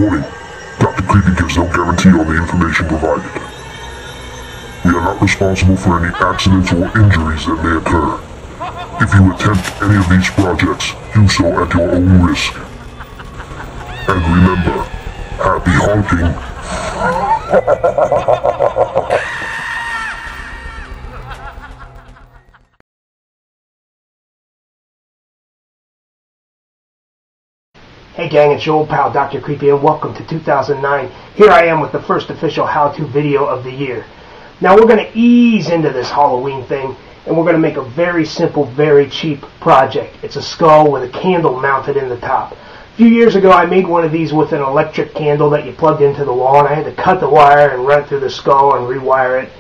Warning, Dr. Creepy gives no guarantee on the information provided. We are not responsible for any accidents or injuries that may occur. If you attempt any of these projects, do so at your own risk. And remember, happy honking. Hey gang, it's your old pal Dr. Creepy and welcome to 2009. Here I am with the first official how-to video of the year. Now we're going to ease into this Halloween thing and we're going to make a very simple, very cheap project. It's a skull with a candle mounted in the top. A few years ago I made one of these with an electric candle that you plugged into the wall, and I had to cut the wire and run it through the skull and rewire it.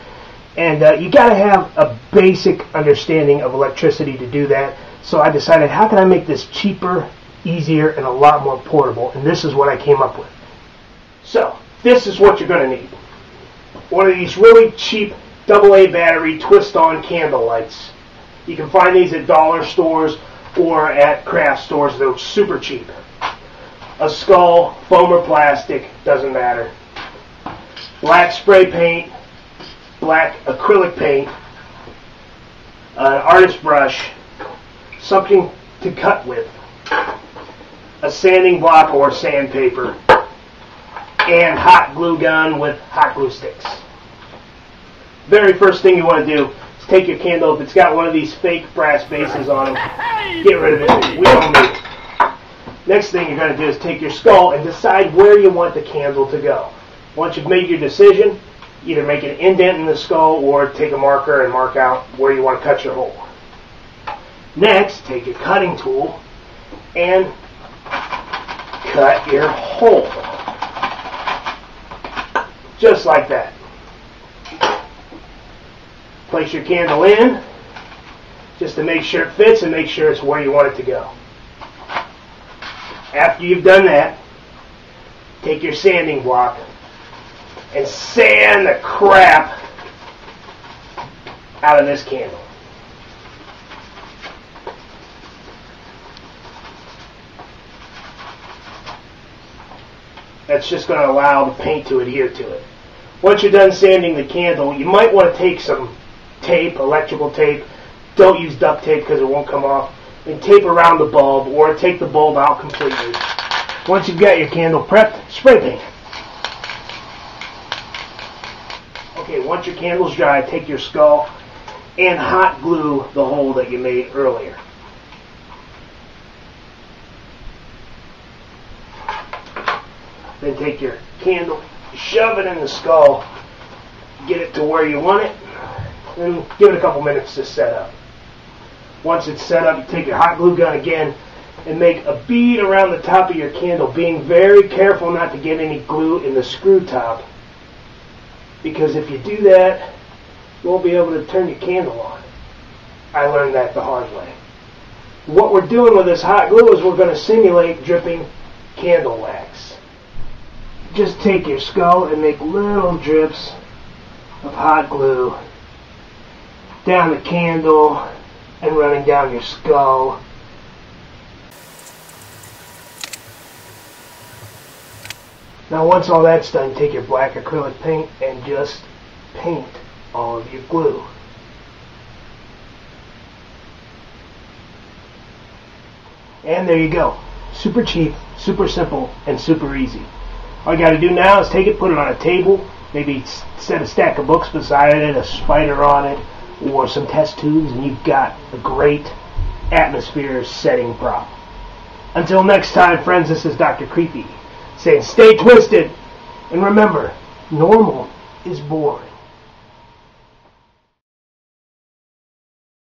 And you got to have a basic understanding of electricity to do that. So I decided, how can I make this cheaper, easier, and a lot more portable? And this is what I came up with. So this is what you're going to need. One of these really cheap AA battery twist-on candle lights. You can find these at dollar stores or at craft stores. They're super cheap. A skull, foam or plastic, doesn't matter. Black spray paint, black acrylic paint, an artist brush, something to cut with, a sanding block or sandpaper, and hot glue gun with hot glue sticks. Very first thing you want to do is take your candle. If it's got one of these fake brass bases on them, get rid of it. We don't need it. Next thing you're going to do is take your skull and decide where you want the candle to go. Once you've made your decision, either make an indent in the skull or take a marker and mark out where you want to cut your hole. Next, take your cutting tool and cut your hole. Just like that. Place your candle in just to make sure it fits and make sure it's where you want it to go. After you've done that, take your sanding block and sand the crap out of this candle. That's just going to allow the paint to adhere to it. Once you're done sanding the candle, you might want to take some tape, electrical tape. Don't use duct tape because it won't come off. And tape around the bulb or take the bulb out completely. Once you've got your candle prepped, spray paint. Okay, once your candle's dry, take your skull and hot glue the hole that you made earlier. Then take your candle, shove it in the skull, get it to where you want it, and give it a couple minutes to set up. Once it's set up, you take your hot glue gun again and make a bead around the top of your candle, being very careful not to get any glue in the screw top, because if you do that, you won't be able to turn your candle on. I learned that the hard way. What we're doing with this hot glue is we're going to simulate dripping candle wax. Just take your skull and make little drips of hot glue down the candle and running down your skull. Now once all that's done, take your black acrylic paint and just paint all of your glue. And there you go. Super cheap, super simple, and super easy. All you got to do now is take it, put it on a table, maybe set a stack of books beside it, a spider on it, or some test tubes, and you've got a great atmosphere setting prop. Until next time, friends, this is Dr. Creepy saying stay twisted, and remember, normal is boring.